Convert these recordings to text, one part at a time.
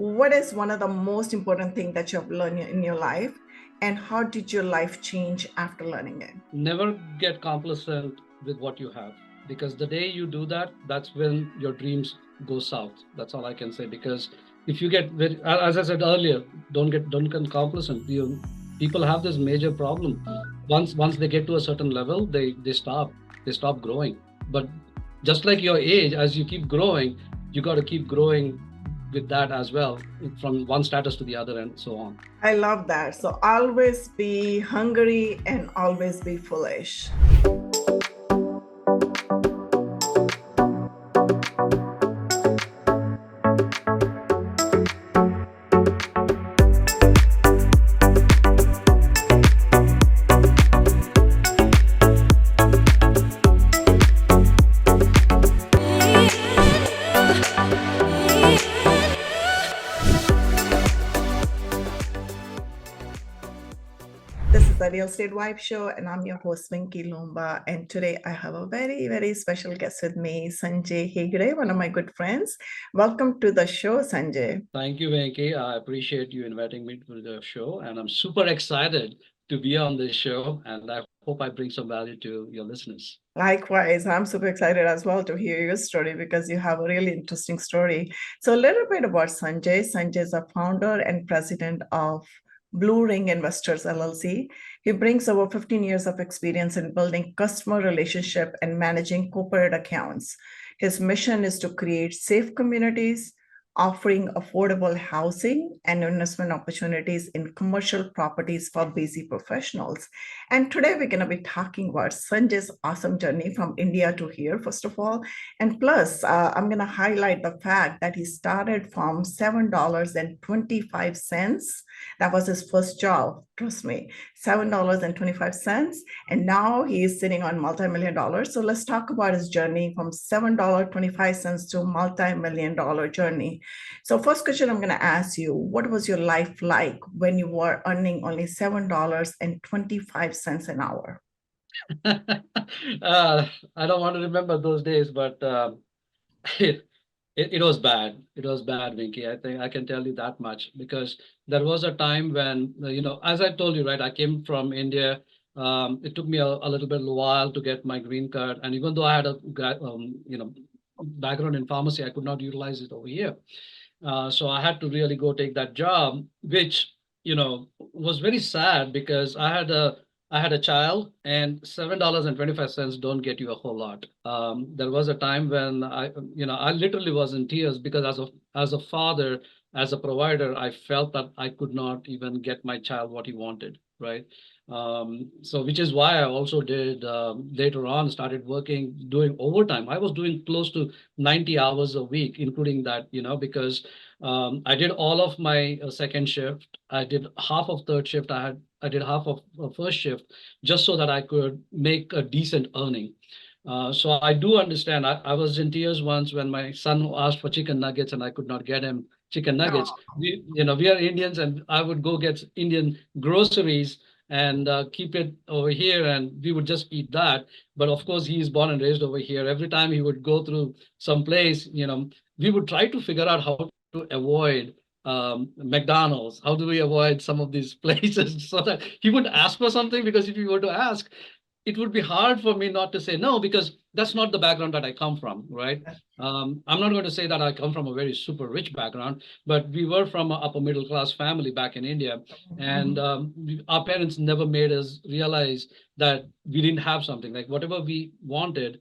what is one of the most important things that you have learned in your life, and how did your life change after learning it? Never get complacent with what you have, because the day you do that, that's when your dreams go south. That's all I can say. Because if you get very, as I said earlier, don't get complacent. People have this major problem. Once they get to a certain level, they stop growing. But just like your age, as you keep growing, you got to keep growing with that as well, from one status to the other and so on. I love that. So always be hungry and always be foolish. This is the Real Estate Vibe Show, and I'm your host, Vinki Loomba. And today I have a very, very special guest with me, Sanjay Hegde, one of my good friends. Welcome to the show, Sanjay. Thank you, Vinki. I appreciate you inviting me to the show, and I'm super excited to be on this show. And I hope I bring some value to your listeners. Likewise, I'm super excited as well to hear your story because you have a really interesting story. So, a little bit about Sanjay. Sanjay is a founder and president of Blue Ring Investors LLC. He brings over 15 years of experience in building customer relationship and managing corporate accounts. His mission is to create safe communities, offering affordable housing and investment opportunities in commercial properties for busy professionals. And today we're going to be talking about Sanjay's awesome journey from India to here, first of all. And plus, I'm going to highlight the fact that he started from $7.25. That was his first job, trust me, $7.25. And now he is sitting on multi-million dollars. So let's talk about his journey from $7.25 to multi-million dollar journey. So first question I'm going to ask you, what was your life like when you were earning only $7.25 an hour? I don't want to remember those days, but it, it was bad. It was bad, Vinky. I think I can tell you that much, because there was a time when, as I told you, right, I came from India. It took me a little bit while to get my green card. And even though I had a background in pharmacy, I could not utilize it over here. So I had to really go take that job, which was very sad, because I had a child, and $7.25 don't get you a whole lot. There was a time when I literally was in tears, because as a father, as a provider, I felt that I could not even get my child what he wanted, right? So which is why I also did later on started working, doing overtime. I was doing close to 90 hours a week, including that, because I did all of my second shift. I did half of third shift. I did half of first shift, just so that I could make a decent earning. So I do understand. I was in tears once when my son asked for chicken nuggets and I could not get him chicken nuggets. We are Indians, and I would go get Indian groceries and keep it over here, and we would just eat that. But of course, he is born and raised over here. Every time he would go through some place, we would try to figure out how to avoid McDonald's. How do we avoid some of these places so that he would ask for something? Because if he were to ask, it would be hard for me not to say no, because that's not the background that I come from, right? I'm not going to say that I come from a very super rich background, but we were from an upper middle class family back in India, and our parents never made us realize that we didn't have something. Like whatever we wanted,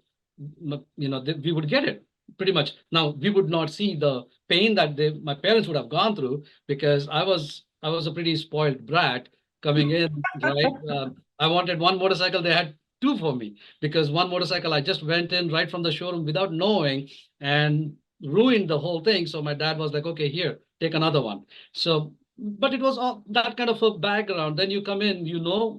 we would get it pretty much. Now we would not see the pain that my parents would have gone through, because I was a pretty spoiled brat coming in, right? I wanted one motorcycle, they had two for me, because one motorcycle I just went in right from the showroom without knowing and ruined the whole thing. So my dad was like, okay, here, take another one. So, but it was all that kind of a background. Then you come in,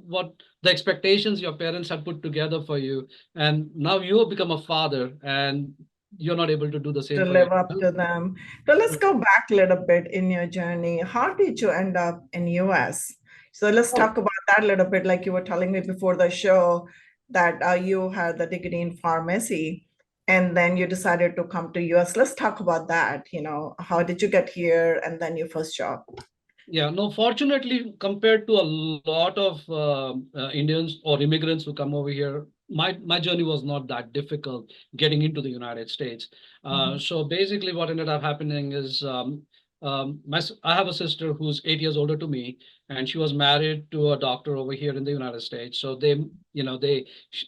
what the expectations your parents had put together for you, and now you have become a father, and you're not able to do the To same for your live up to them. So let's go back a little bit in your journey. How did you end up in US? So let's child. talk about that a little bit. Like you were telling me before the show that you had the degree in pharmacy. and then you decided to come to US. Let's talk about that. How did you get here and then your first job? Yeah, no, fortunately, compared to a lot of Indians or immigrants who come over here, my journey was not that difficult getting into the United States. Mhm, So basically, what ended up happening is I have a sister who's 8 years older to me, and she was married to a doctor over here in the United States. So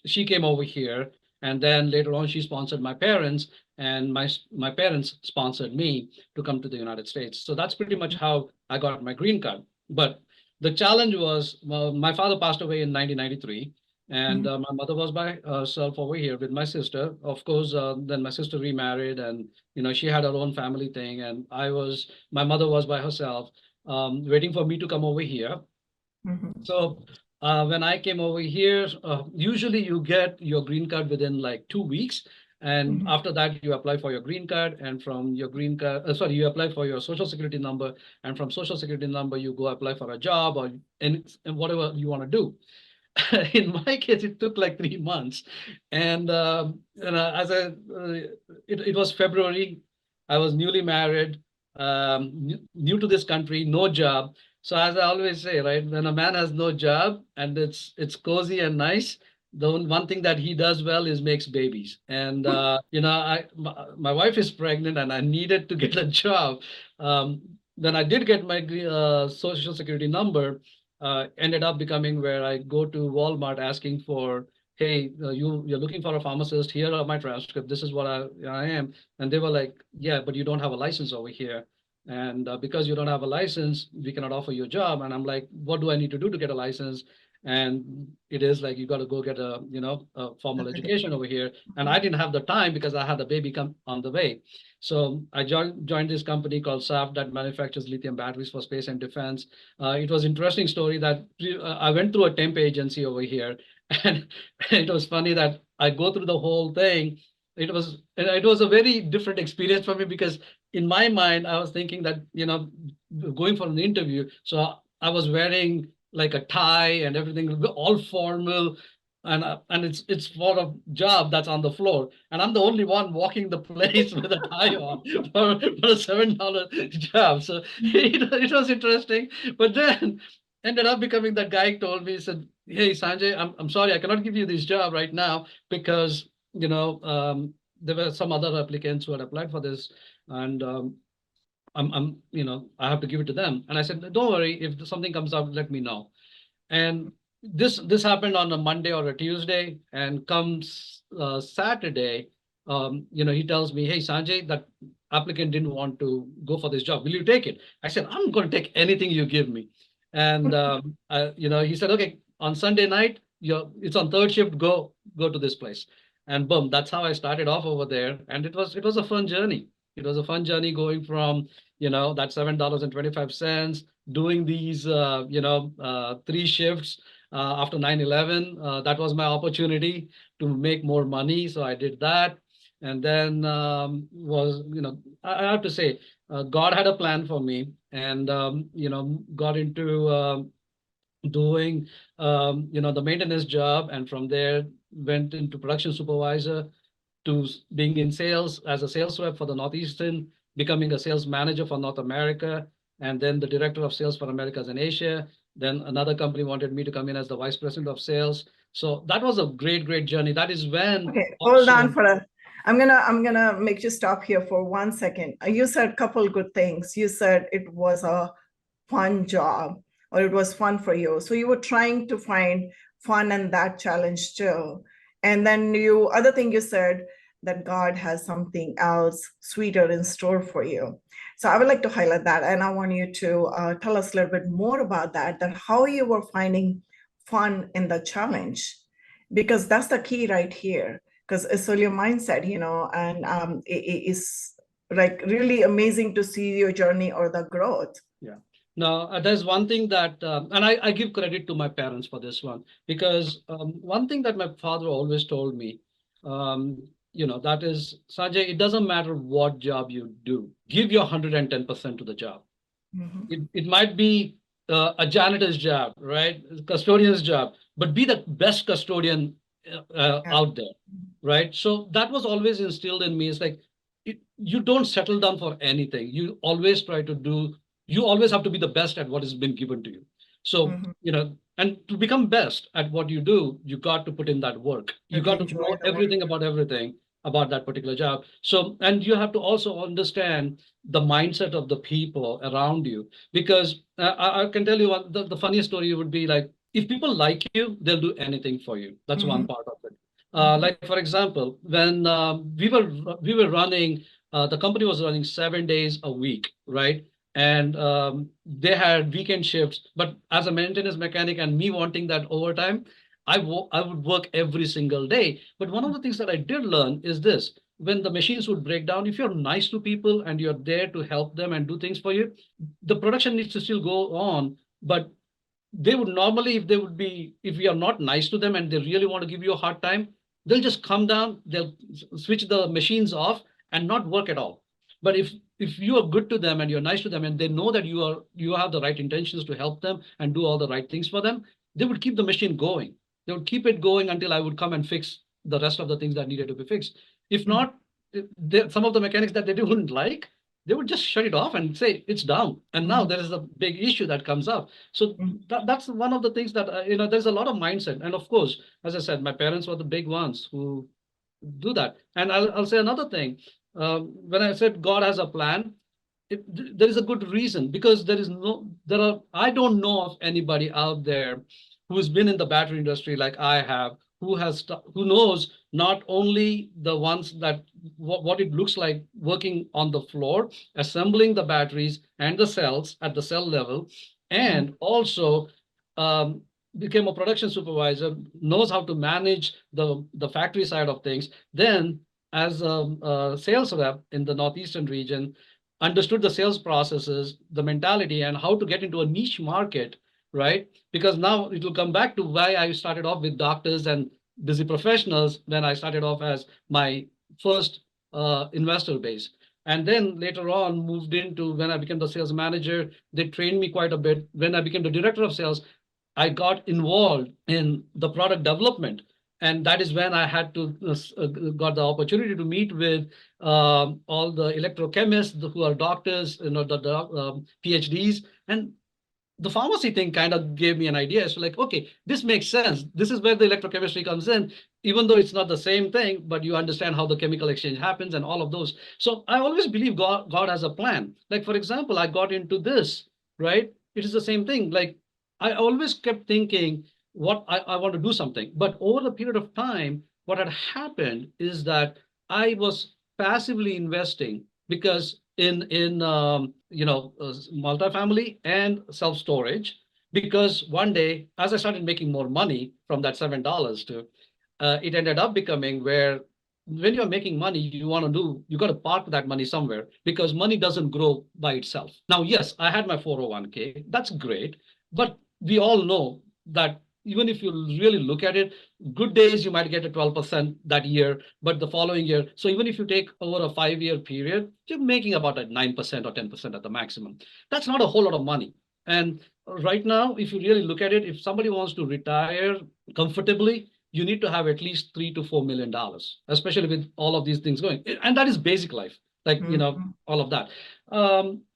she came over here, and then later on, she sponsored my parents, and my parents sponsored me to come to the United States. So that's pretty much how I got my green card. But the challenge was, well, my father passed away in 1993, and mhm, my mother was by herself over here with my sister. Of course, then my sister remarried, and she had her own family thing, and my mother was by herself, waiting for me to come over here. mhm, So when I came over here, usually you get your green card within like 2 weeks. And mhm. after that, you apply for your green card. And from your green card, sorry, you apply for your social security number. And from social security number, you go apply for a job and whatever you want to do. In my case, it took like 3 months. As it was February, I was newly married, new to this country, no job. So as I always say, right, when a man has no job and it's cozy and nice, the one thing that he does well is makes babies. And my wife is pregnant, and I needed to get a job. When I did get my social security number, ended up becoming where I go to Walmart asking for, hey, you're looking for a pharmacist. Here are my transcript. This is what I am. And they were like, yeah, but you don't have a license over here. And because you don't have a license, we cannot offer you a job. And I'm like, what do I need to do to get a license? And it is like, you got to go get a formal Okay. education over here. And I didn't have the time because I had a baby come on the way. So I joined this company called SAF that manufactures lithium batteries for space and defense. It was interesting story that I went through a temp agency over here, and it was funny that I go through the whole thing. It was a very different experience for me because in my mind I was thinking that going for an interview, so I was wearing like a tie and everything, all formal, and it's for a job that's on the floor, and I'm the only one walking the place with a tie on for a $7 job. So it was interesting, but then ended up becoming that guy told me, he said, hey Sanjay, I'm sorry, I cannot give you this job right now because there were some other applicants who had applied for this, and I have to give it to them. And I said, don't worry, if something comes up, let me know. And this happened on a Monday or a Tuesday, and comes Saturday, he tells me, "Hey Sanjay, that applicant didn't want to go for this job. Will you take it?" I said, "I'm going to take anything you give me." And he said, "Okay, on Sunday night, it's on third shift. Go to this place." And boom, that's how I started off over there. And it was a fun journey. It was a fun journey going from that $7.25, doing these, 3 shifts after 9/11. That was my opportunity to make more money. So I did that. And then I have to say, God had a plan for me, and, got into doing, the maintenance job. And from there, went into production supervisor to being in sales as a sales rep for the Northeastern, becoming a sales manager for North America, and then the director of sales for Americas and Asia. Then another company wanted me to come in as the vice president of sales. So that was a great, great journey. That is when Okay, hold on also, for a. I'm gonna make you stop here for 1 second. You said a couple good things. You said it was a fun job, or it was fun for you. So you were trying to find fun in that challenge too. And then you other thing you said that God has something else sweeter in store for you. So I would like to highlight that, and I want you to tell us a little bit more about that. That how you were finding fun in the challenge, because that's the key right here. Because it's all your mindset, and it is like really amazing to see your journey or the growth. yeah. Now, there's one thing that, and I give credit to my parents for this one, because one thing that my father always told me, that is, Sanjay, it doesn't matter what job you do, give your 110% to the job. Mhm. It might be a janitor's job, right? Custodian's job, but be the best custodian out there, right? So that was always instilled in me. It's like you don't settle down for anything. You always try to do. You always have to be the best at what has been given to you. So Mhm. and to become best at what you do, you got to put in that work. You That got you to know enjoy the work. everything about that particular job. So, and you have to also understand the mindset of the people around you, because I can tell you one, the funniest story would be like, if people like you, they'll do anything for you. That's one Mhm. part of it. Mhm. Like for example, when we were running, the company was running 7 days a week, right? And they had weekend shifts. But as a maintenance mechanic and me wanting that overtime, I would work every single day. But one of the things that I did learn is this: when the machines would break down, if you're nice to people and you're there to help them and do things for you, the production needs to still go on. But they would normally, if we are not nice to them and they really want to give you a hard time, they'll just come down, they'll switch the machines off and not work at all. But if you are good to them and you're nice to them and they know that you have the right intentions to help them and do all the right things for them, they would keep the machine going. They would keep it going until I would come and fix the rest of the things that needed to be fixed. If Mhm. not, some of the mechanics that they wouldn't like, they would just shut it off and say it's down. And now Mhm. there is a big issue that comes up. So Mhm. that's one of the things that there's a lot of mindset. And of course, as I said, my parents were the big ones who do that. And I'll say another thing. When I said God has a plan, there is a good reason, because I don't know of anybody out there who's been in the battery industry like I have, who knows not only the ones that what it looks like working on the floor, assembling the batteries and the cells at the cell level, Mhm. and also um, became a production supervisor, knows how to manage the factory side of things. Then, as a sales rep in the northeastern region, understood the sales processes, the mentality, and how to get into a niche market, right? Because now it will come back to why I started off with doctors and busy professionals when I started off as my first investor base. And then later on moved into, when I became the sales manager, they trained me quite a bit. When I became the director of sales, I got involved in the product development. And that is when I had to got the opportunity to meet with all the electrochemists who are doctors, the PhDs, and the pharmacy thing kind of gave me an idea. So like, okay, this makes sense. This is where the electrochemistry comes in, even though it's not the same thing, but you understand how the chemical exchange happens and all of those. So I always believe God has a plan. Like, for example, I got into this, right? It is the same thing. Like, I always kept thinking I want to do something. But over the period of time, what had happened is that I was passively investing, because in multifamily and self storage, because one day, as I started making more money from that $7 to it ended up becoming where, when you're making money, you got to park that money somewhere, because money doesn't grow by itself. Now, yes, I had my 401k, that's great, but we all know that even if you really look at it, good days you might get a 12% that year, but the following year, so even if you take over a 5-year period, you're making about a 9% or 10% at the maximum. That's not a whole lot of money. And right now, if you really look at it, if somebody wants to retire comfortably, you need to have at least $3 to $4 million, especially with all of these things going. And that is basic life, like, Mhm. all of that.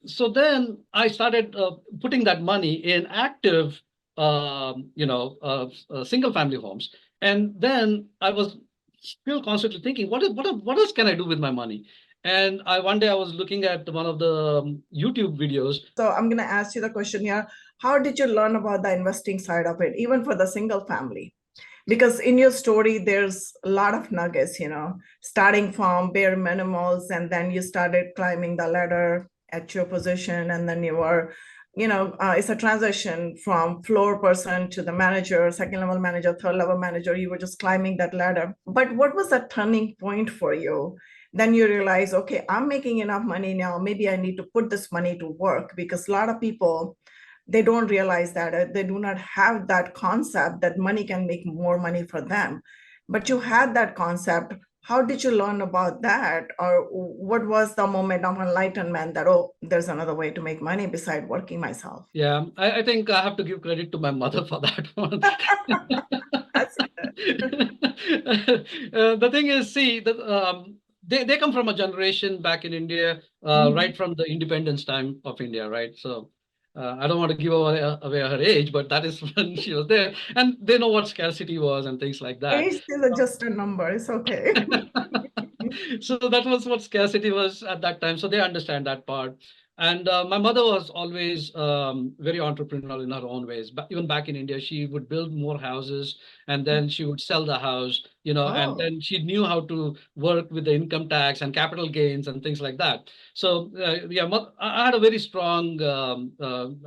So then I started putting that money in active, single family homes. And then I was still constantly thinking, what else can I do with my money? And one day I was looking at one of the YouTube videos. So I'm going to ask you the question here. How did you learn about the investing side of it, even for the single family? Because in your story, there's a lot of nuggets, starting from bare minimals, and then you started climbing the ladder at your position, and then you were, it's a transition from floor person to the manager, second level manager, third level manager. You were just climbing that ladder. But what was the turning point for you? Then you realize, okay, I'm making enough money now. Maybe I need to put this money to work, because a lot of people, they don't realize that they do not have that concept that money can make more money for them. But you had that concept. How did you learn about that? Or what was the moment of enlightenment that, oh, there's another way to make money beside working myself? Yeah, I think I have to give credit to my mother for that one. That's The thing is, see, they come from a generation back in India, Mhm. right from the independence time of India, right? So I don't want to give away her age, but that is when she was there, and they know what scarcity was and things like that. Age is just a number. It's okay. So that was what scarcity was at that time. So they understand that part. And my mother was always very entrepreneurial in her own ways. But even back in India, she would build more houses and then she would sell the house, and Oh, then she knew how to work with the income tax and capital gains and things like that. So yeah, I had a very strong,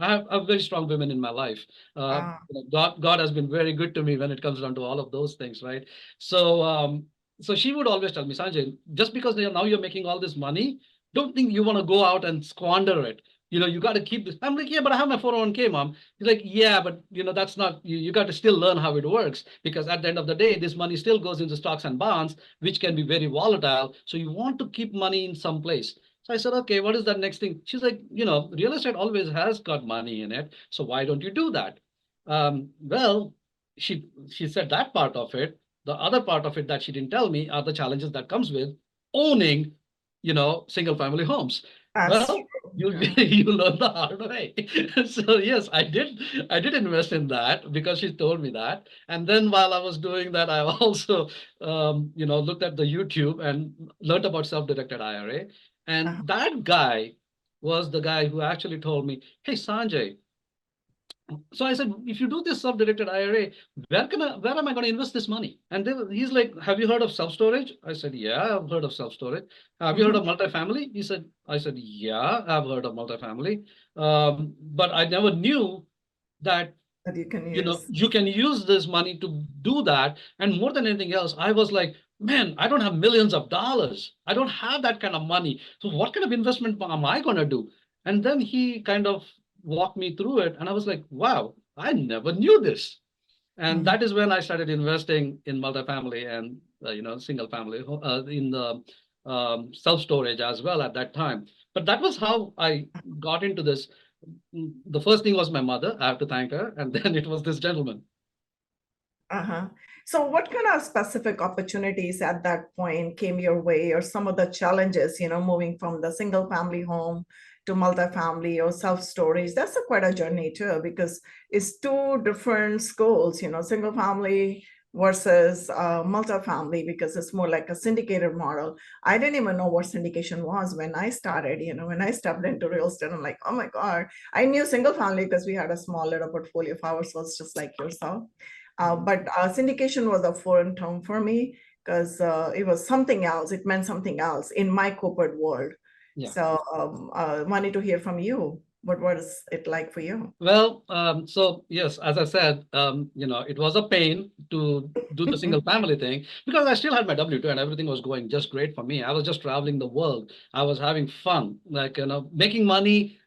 I have a very strong women in my life. ah, God has been very good to me when it comes down to all of those things, right? So so she would always tell me, Sanjay, just because now you're making all this money, don't think you want to go out and squander it. You got to keep this. I'm like, yeah, but I have my 401k, mom. He's like, yeah, but that's not, you got to still learn how it works because at the end of the day, this money still goes into stocks and bonds, which can be very volatile. So you want to keep money in some place. So I said, okay, what is that next thing? She's like, real estate always has got money in it. So why don't you do that? Well, she said that part of it. The other part of it that she didn't tell me are the challenges that comes with owning, single family homes. that's Well, true. you Yeah. you learn the hard way. So yes, I did invest in that because she told me that. And then while I was doing that, I also looked at the YouTube and learned about self-directed IRA. And Uh-huh. that guy was the guy who actually told me, hey Sanjay, so I said, if you do this self-directed IRA, where am I going to invest this money? And he's like, have you heard of self-storage? I said, yeah, I've heard of self-storage. Have you heard Mhm. of multifamily? I said, yeah, I've heard of multifamily. But I never knew that That you can use. you can use this money to do that. And more than anything else, I was like, man, I don't have millions of dollars. I don't have that kind of money. So what kind of investment am I going to do? And then he kind of walked me through it. And I was like, wow, I never knew this. And Mhm. that is when I started investing in multifamily and, single family in the self-storage as well at that time. But that was how I got into this. The first thing was my mother. I have to thank her. And then it was this gentleman. Uh-huh. So what kind of specific opportunities at that point came your way, or some of the challenges, moving from the single family home to multifamily or self-storage? That's quite a journey too, because it's two different schools, single family versus multifamily, because it's more like a syndicated model. I didn't even know what syndication was when I started, when I stepped into real estate. I'm like, oh my God. I knew single family because we had a small little portfolio of ours was just like yourself. Mhm. But syndication was a foreign term for me because it was something else. It meant something else in my corporate world. Yeah. So wanted to hear from you. What was it like for you? Well, so yes, as I said, it was a pain to do the single family thing because I still had my W-2 and everything was going just great for me. I was just traveling the world. I was having fun, like, making money,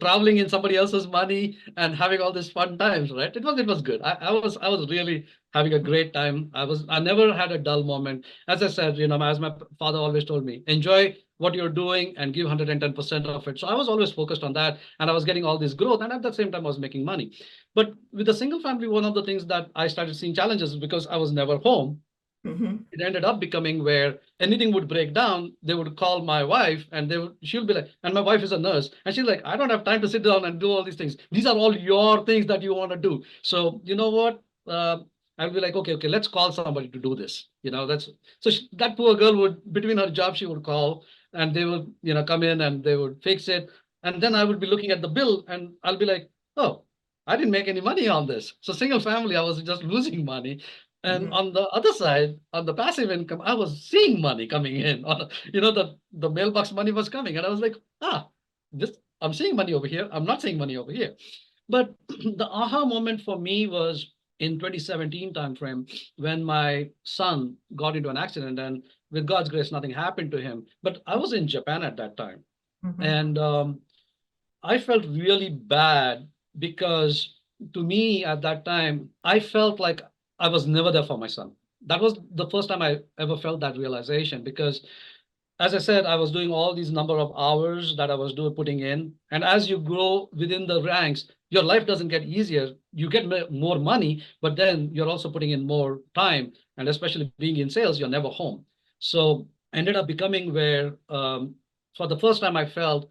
traveling in somebody else's money and having all these fun times, right? It was good. I was really having a great time. I never had a dull moment. As I said, as my father always told me, enjoy what you're doing and give 110% of it. So I was always focused on that and I was getting all this growth. And at the same time, I was making money. But with the single family, one of the things that I started seeing challenges is because I was never home. Mhm. It ended up becoming where anything would break down, they would call my wife and she'll be like, and my wife is a nurse, and she's like, I don't have time to sit down and do all these things. These are all your things that you want to do. So you know what? I'll be like, okay, let's call somebody to do this. That poor girl would, between her job, she would call and they would, come in and they would fix it. And then I would be looking at the bill and I'll be like, oh, I didn't make any money on this. So single family, I was just losing money. And Mhm. on the other side, on the passive income, I was seeing money coming in. The mailbox money was coming, and I was like, this I'm seeing money over here. I'm not seeing money over here. But the aha moment for me was in 2017 timeframe when my son got into an accident, and with God's grace, nothing happened to him. But I was in Japan at that time, Mhm. and I felt really bad because to me at that time, I felt like I was never there for my son. That was the first time I ever felt that realization because, as I said, I was doing all these number of hours that I was putting in. And as you grow within the ranks, your life doesn't get easier. You get more money, but then you're also putting in more time. And especially being in sales, you're never home. So ended up becoming where for the first time I felt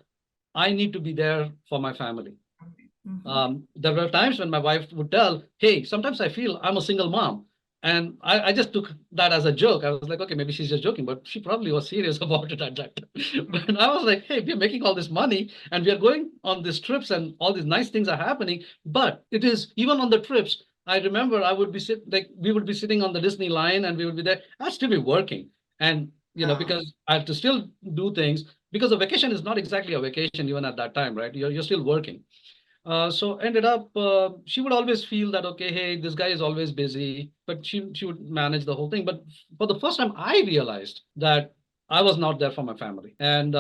I need to be there for my family. Mhm. There were times when my wife would tell, hey, sometimes I feel I'm a single mom. And I just took that as a joke. I was like, okay, maybe she's just joking, but she probably was serious about it at that time. But I was like, hey, we're making all this money and we are going on these trips and all these nice things are happening. But it is even on the trips, I remember I would be we would be sitting on the Disney line and we would be there. I'd still be working. And, Yeah. because I have to still do things because a vacation is not exactly a vacation even at that time, right? You're still working. So ended up, she would always feel that, okay, hey, this guy is always busy, but she would manage the whole thing. But for the first time, I realized that I was not there for my family, and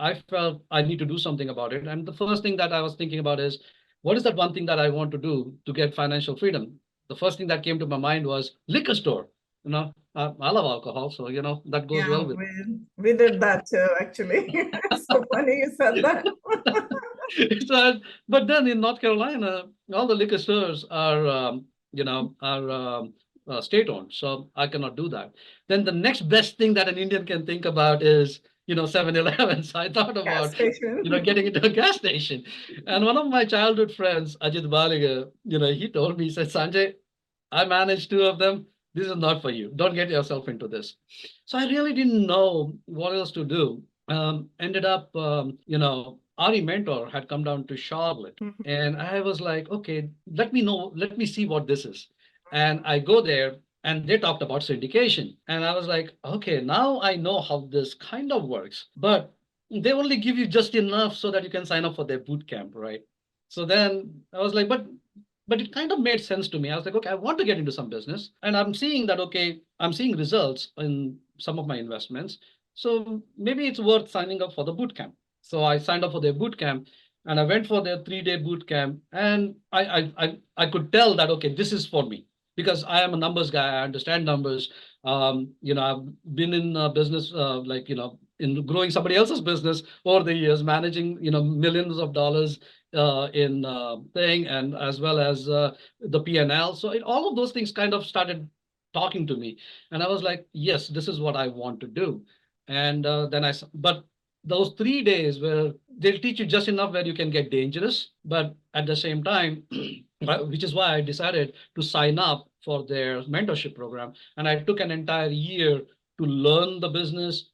I felt I need to do something about it. And the first thing that I was thinking about is, what is that one thing that I want to do to get financial freedom? The first thing that came to my mind was liquor store. I love alcohol, so that goes Yeah, well with. we did that too, actually. So funny you said that. So, but then in North Carolina, all the liquor stores are, state owned. So I cannot do that. Then the next best thing that an Indian can think about is, 7-Eleven. So I thought Gas about, station. getting into a gas station. And one of my childhood friends, Ajit Baliga, he told me, he said, Sanjay, I managed two of them. This is not for you. Don't get yourself into this. So I really didn't know what else to do. Ended up, Ari Mentor had come down to Charlotte, Mhm. and I was like, okay, let me see what this is. And I go there, and they talked about syndication, and I was like, okay, now I know how this kind of works, but they only give you just enough so that you can sign up for their boot camp, right? So then I was like, but it kind of made sense to me. I was like, okay, I want to get into some business, and I'm seeing that, okay, I'm seeing results in some of my investments. So maybe it's worth signing up for the boot camp. So I signed up for their boot camp, and I went for their 3-day boot camp, and I could tell that, okay, this is for me because I am a numbers guy. I understand numbers. I've been in business, in growing somebody else's business over the years, managing, millions of dollars in thing, and as well as the P&L. So all of those things kind of started talking to me, and I was like, yes, this is what I want to do. And but those 3 days where they'll teach you just enough where you can get dangerous, but at the same time, which is why I decided to sign up for their mentorship program. And I took an entire year to learn the business,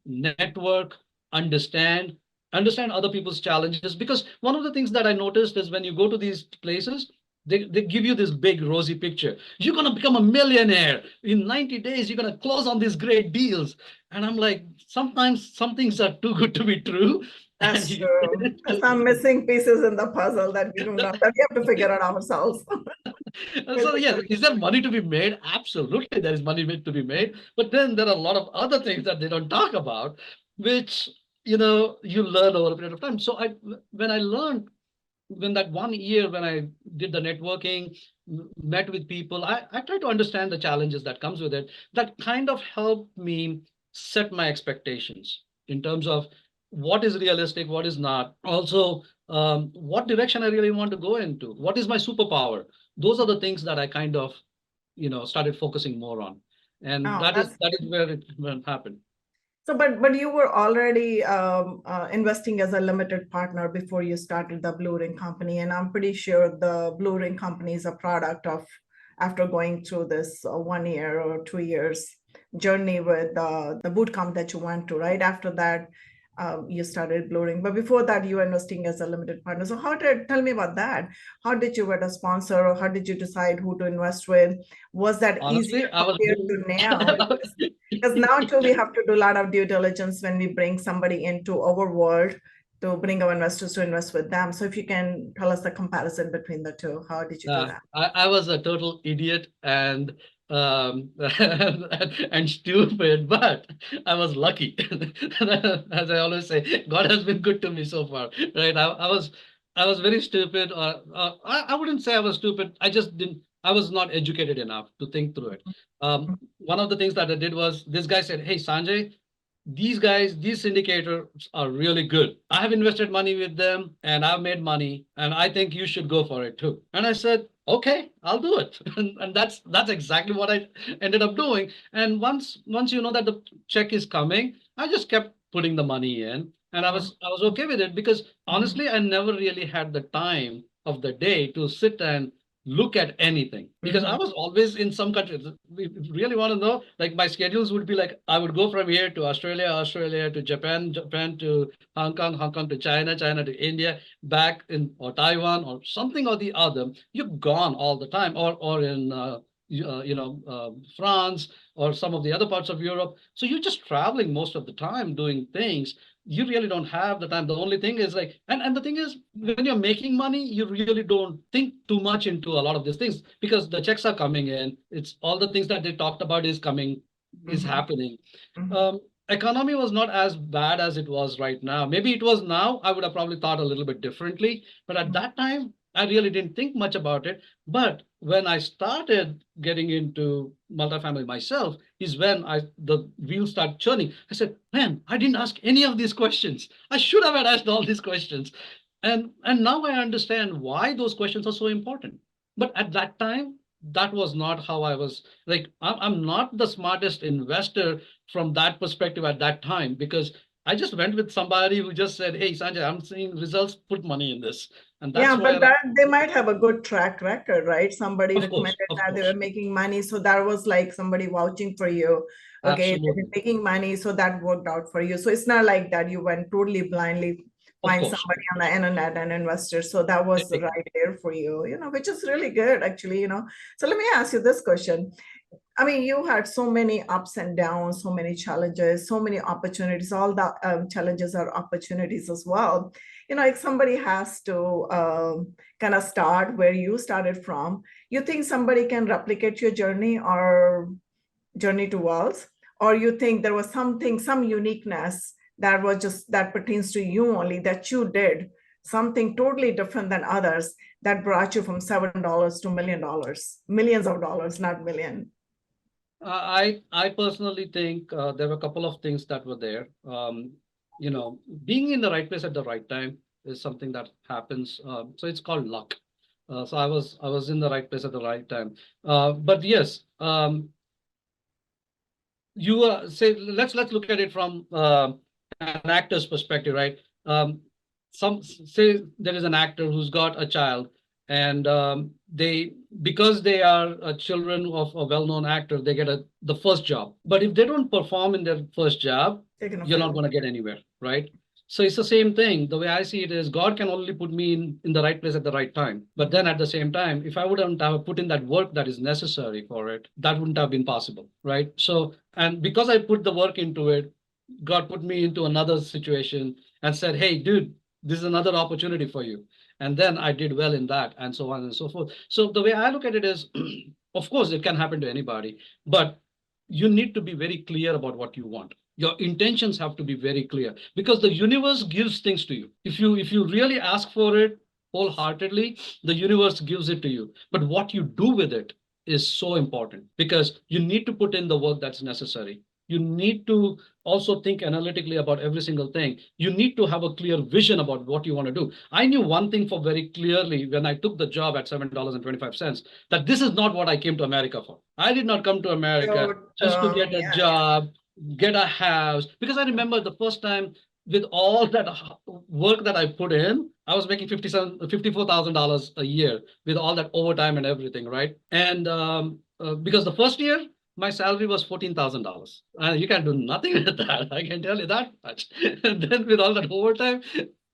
network, understand, understand other people's challenges. Because one of the things that I noticed is when you go to these places, they give you this big rosy picture. You're going to become a millionaire. In 90 days, you're going to close on these great deals. And I'm like, sometimes some things are too good to be true. And That's true. There's some missing pieces in the puzzle that we do not, that we have to figure out ourselves. so yes, is there money to be made? Absolutely, there is money to be made. But then there are a lot of other things that they don't talk about, which you learn over a period of time. So when I learned when that one year when I did the networking, met with people, I tried to understand the challenges that comes with it. That kind of helped me set my expectations in terms of what is realistic, what is not. Also, what direction I really want to go into. What is my superpower? Those are the things that I kind of, started focusing more on. And Oh, that is where it happened. so, but you were already investing as a limited partner before you started the Blue Ring Company, and I'm pretty sure the Blue Ring Company is a product of after going through this 1 year or 2 years journey with the boot camp that you went to. Right after that, you started Blue Ring, but before that, you were investing as a limited partner. So, how did tell me about that? How did you get a sponsor, or how did you decide who to invest with? Was that easier Honestly, I was compared to now? Because now too, we have to do a lot of due diligence when we bring somebody into our world to bring our investors to invest with them. So if you can tell us the comparison between the two, how did you do that? I was a total idiot and and stupid, but I was lucky. As I always say, God has been good to me so far, right? I was very stupid, or I wouldn't say I was stupid. I just didn't. I was not educated enough to think through it. One of the things that I did was this guy said, "Hey, Sanjay, these guys, these syndicators are really good. I have invested money with them and I've made money, and I think you should go for it too. And I said, okay, I'll do it. And that's exactly what I ended up doing. And once you know that the check is coming, I just kept putting the money in, and I was okay with it, because Mhm. honestly, I never really had the time of the day to sit and look at anything, because I Mhm. was always in some countries. If you really want to know, like my schedules would be like, I would go from here to Australia, Australia to Japan, Japan to Hong Kong, Hong Kong to China, China to India, back in or Taiwan or something or the other. You're gone all the time, or in France or some of the other parts of Europe. So you're just traveling most of the time doing things. You really don't have the time. The only thing is like, and the thing is, when you're making money, you really don't think too much into a lot of these things, because the checks are coming in. It's all the things that they talked about is coming, is Mhm. happening. Mhm. Um, Economy was not as bad as it was right now. Maybe it was now. I would have probably thought a little bit differently. But at that time, I really didn't think much about it. But when I started getting into multifamily myself, is when the wheels start churning. I said, man, I didn't ask any of these questions. I should have asked all these questions. And now I understand why those questions are so important. But at that time, that was not how I was. Like, I'm not the smartest investor from that perspective at that time, because I just went with somebody who just said, hey, Sanjay, I'm seeing results, put money in this. And Yeah, that's but where, that they might have a good track record, right? Somebody of course, recommended of that they were course, making money, so that was like somebody vouching for you. Okay, they've been absolutely, making money, so that worked out for you. So it's not like that you went totally blindly of find course. somebody on the internet and investor. So that was right there for you, which is really good, actually. So let me ask you this question. I mean, you had so many ups and downs, so many challenges, so many opportunities. All the challenges are opportunities as well. If somebody has to kind of start where you started from, you think somebody can replicate your journey or journey to wealth, or you think there was something, some uniqueness that was just that pertains to you only that you did something totally different than others that brought you from $7 to $1 million, millions of dollars, not million. I personally think there were a couple of things that were there. Being in the right place at the right time is something that happens. So it's called luck. So I was in the right place at the right time. But yes, you say, let's look at it from an actor's perspective, right? Some say there is an actor who's got a child, and they, because they are children of a well-known actor, they get the first job. But if they don't perform in their first job, Taken you're not offense. going to get anywhere, right? So it's the same thing. The way I see it is, God can only put me in the right place at the right time. But then at the same time, if I wouldn't have put in that work that is necessary for it, that wouldn't have been possible, right? So, and because I put the work into it, God put me into another situation and said, hey, dude, this is another opportunity for you. And then I did well in that, and so on and so forth. So the way I look at it is, of course, it can happen to anybody, but you need to be very clear about what you want. Your intentions have to be very clear, because the universe gives things to you. If you really ask for it wholeheartedly, the universe gives it to you. But what you do with it is so important, because you need to put in the work that's necessary. You need to also think analytically about every single thing. You need to have a clear vision about what you want to do. I knew one thing for very clearly when I took the job at $7.25, that this is not what I came to America for. I did not come to America Short just to term, get a yeah, yeah. job, get a house. Because I remember the first time, with all that work that I put in, I was making $54,000 a year with all that overtime and everything, right? And because the first year, my salary was $14,000. You can do nothing with that. I can tell you that much. And then with all that overtime,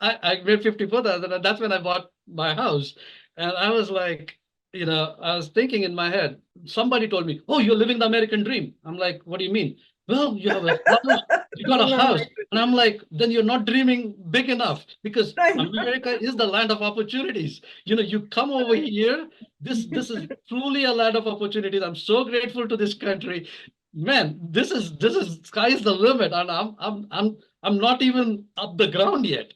I made 54,000, and that's when I bought my house. And I was like, I was thinking in my head, somebody told me, oh, you're living the American dream. I'm like, what do you mean? Well, you have a house, you got a No, house. And I'm like, then you're not dreaming big enough, because like, America is the land of opportunities. You come over here. This is truly a land of opportunities. I'm so grateful to this country. Man, this is sky is the limit. And I'm not even up the ground yet.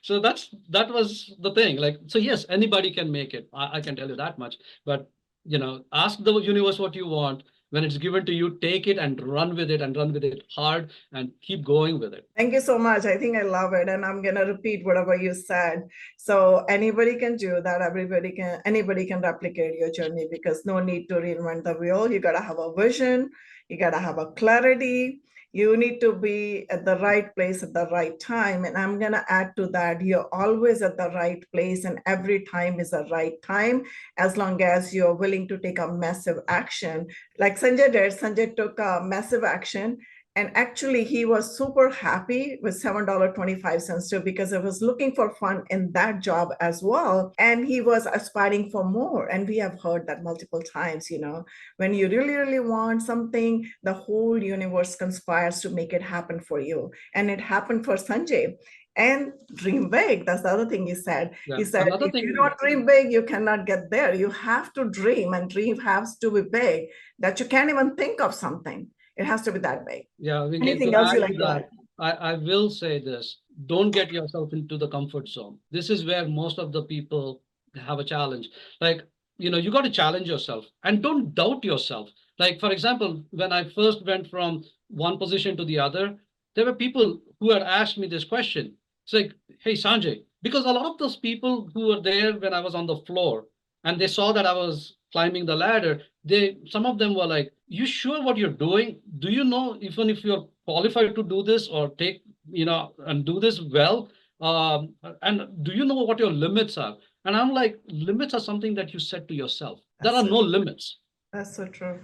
So that was the thing. Like, so yes, anybody can make it. I can tell you that much. But ask the universe what you want. When it's given to you, take it and run with it, and run with it hard, and keep going with it. Thank you so much. I think I love it. And I'm going to repeat whatever you said. So anybody can do that. Anybody can replicate your journey, because no need to reinvent the wheel. You got to have a vision. You got to have a clarity. You need to be at the right place at the right time. And I'm going to add to that, you're always at the right place, and every time is the right time, as long as you're willing to take a massive action. Like Sanjay did, Sanjay took a massive action. And actually, he was super happy with $7.25 too, because he was looking for fun in that job as well. And he was aspiring for more. And we have heard that multiple times, when you really, really want something, the whole universe conspires to make it happen for you. And it happened for Sanjay. And dream big. That's the other thing he said. Yeah. He said, if you don't dream big, you cannot get there. You have to dream, and dream has to be big, that you can't even think of something. It has to be that big. Yeah. Anything else you like to add? I will say this. Don't get yourself into the comfort zone. This is where most of the people have a challenge. Like, you got to challenge yourself, and don't doubt yourself. Like, for example, when I first went from one position to the other, there were people who had asked me this question. It's like, hey, Sanjay, because a lot of those people who were there when I was on the floor, and they saw that I was climbing the ladder, some of them were like, you sure what you're doing? Do you know, even if you're qualified to do this or take, and do this well? And do you know what your limits are? And I'm like, limits are something that you set to yourself. There are no limits. That's so true.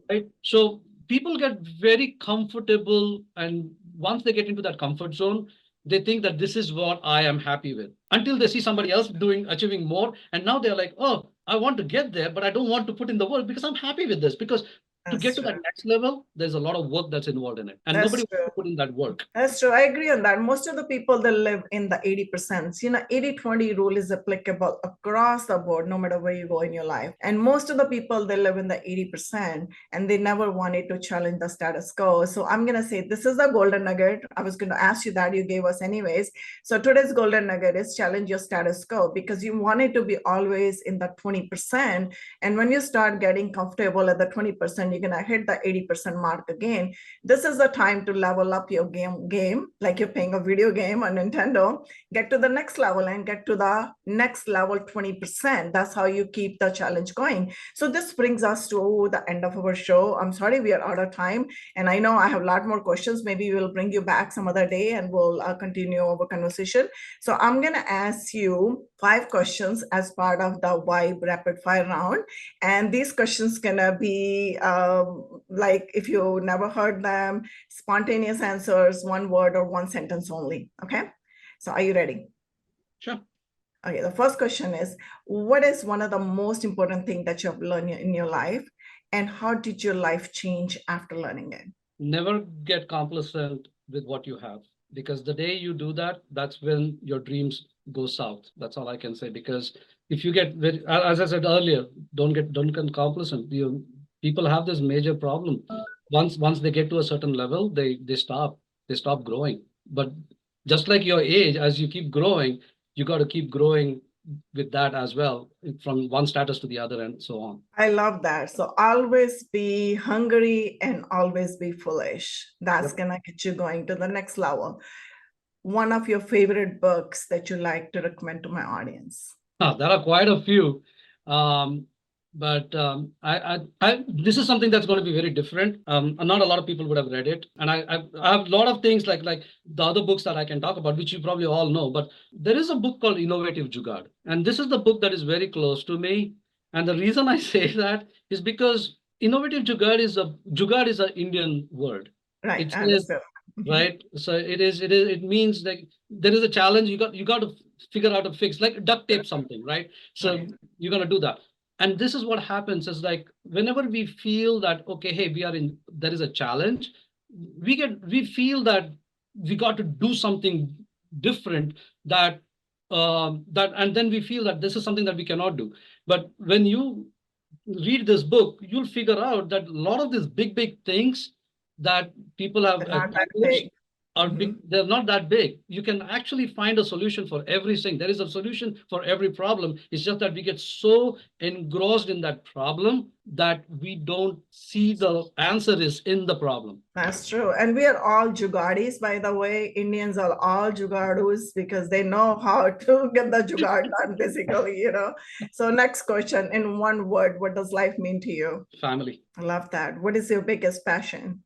Right? So people get very comfortable, and once they get into that comfort zone, they think that this is what I am happy with, until they see somebody else achieving more. And now they're like, oh, I want to get there, but I don't want to put in the work because I'm happy with this. Because to get to that next level, there's a lot of work that's involved in it. And nobody wants to put in that work. That's true. I agree on that. Most of the people that live in the 80%, 80-20 rule is applicable across the board, no matter where you go in your life. And most of the people, they live in the 80%, and they never wanted to challenge the status quo. So I'm going to say, this is the golden nugget. I was going to ask you that, you gave us anyways. So today's golden nugget is challenge your status quo, because you want it to be always in the 20%. And when you start getting comfortable at the 20%, you're going to hit the 80% mark again. This is the time to level up your game, like you're playing a video game on Nintendo. Get to the next level and get to the next level 20%. That's how you keep the challenge going. So this brings us to the end of our show. I'm sorry we are out of time, and I know I have a lot more questions. Maybe we'll bring you back some other day and we'll continue our conversation. So I'm going to ask you 5 questions as part of the Vibe rapid fire round, and these questions gonna be like, if you never heard them, spontaneous answers, 1 word or 1 sentence only. Okay, so are you ready? Sure. Okay, the first question is, what is one of the most important things that you have learned in your life, and how did your life change after learning it? Never get complacent with what you have, because the day you do that, that's when your dreams go south. That's all I can say. Because if you get as I said earlier, don't get complacent. People have this major problem. Once they get to a certain level, they stop growing. But just like your age, as you keep growing, you got to keep growing with that as well, from one status to the other, and so on. I love that. So always be hungry and always be foolish. That's gonna get you going to the next level. One of your favorite books that you like to recommend to my audience? There are quite a few. But this is something that's going to be very different. Not a lot of people would have read it, and I have a lot of things like the other books that I can talk about, which you probably all know. But there is a book called Innovative Jugaad, and this is the book that is very close to me. And the reason I say that is because Innovative Jugaad is an Indian word. Right. Right. So it means like there is a challenge. You got to figure out a fix, like duct tape something, right? So you're gonna do that. And this is what happens is, like, whenever we feel that, okay, hey, there is a challenge, we feel that we got to do something different, and then we feel that this is something that we cannot do. But when you read this book, you'll figure out that a lot of these big things that people have accomplished are big. They're not that big. You can actually find a solution for everything. There is a solution for every problem. It's just that we get so engrossed in that problem that we don't see the answer is in the problem. That's true. And we are all jugaadis, by the way. Indians are all jugaadus because they know how to get the jugaad done, basically, you know. So, next question in one word, what does life mean to you? Family. I love that. What is your biggest passion?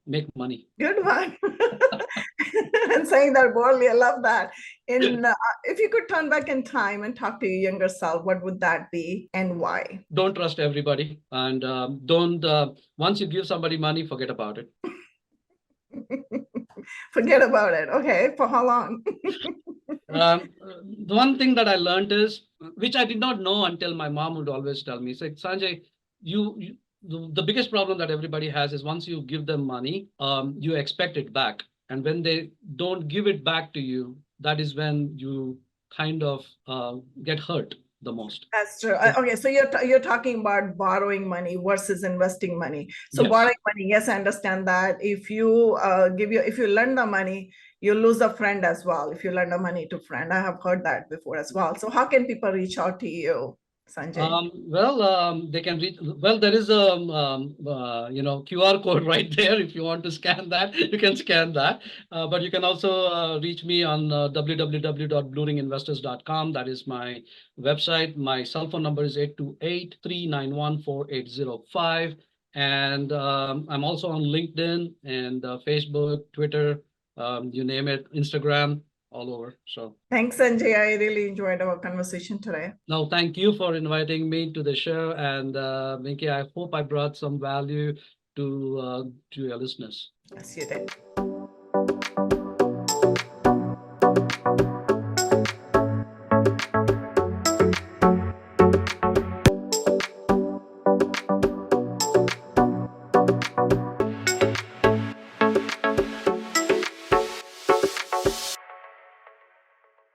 Make money. Good one. And saying that boldly, I love that. If you could turn back in time and talk to your younger self, what would that be and why? Don't trust everybody, and don't once you give somebody money, forget about it. Forget about it. Okay, for how long? The one thing that I learned is, which I did not know until my mom would always tell me, say, Sanjay, the biggest problem that everybody has is once you give them money, you expect it back. And when they don't give it back to you, that is when you kind of get hurt the most. That's true. Okay, so you're talking about borrowing money versus investing money. So Yes. borrowing money, yes, I understand that. If you if you lend the money, you lose a friend as well. If you lend the money to friend, I have heard that before as well. So how can people reach out to you, Sanjay? They can reach. Well, there is a QR code right there. If you want to scan that, you can scan that. But you can also reach me on www.blueringinvestors.com. That is my website. My cell phone number is 828-391-4805. And I'm also on LinkedIn and Facebook, Twitter, you name it, Instagram, all over. So Thanks, Sanjay. I really enjoyed our conversation today. no, thank you for inviting me to the show. And Vinki, I hope I brought some value to your listeners. Yes, you did.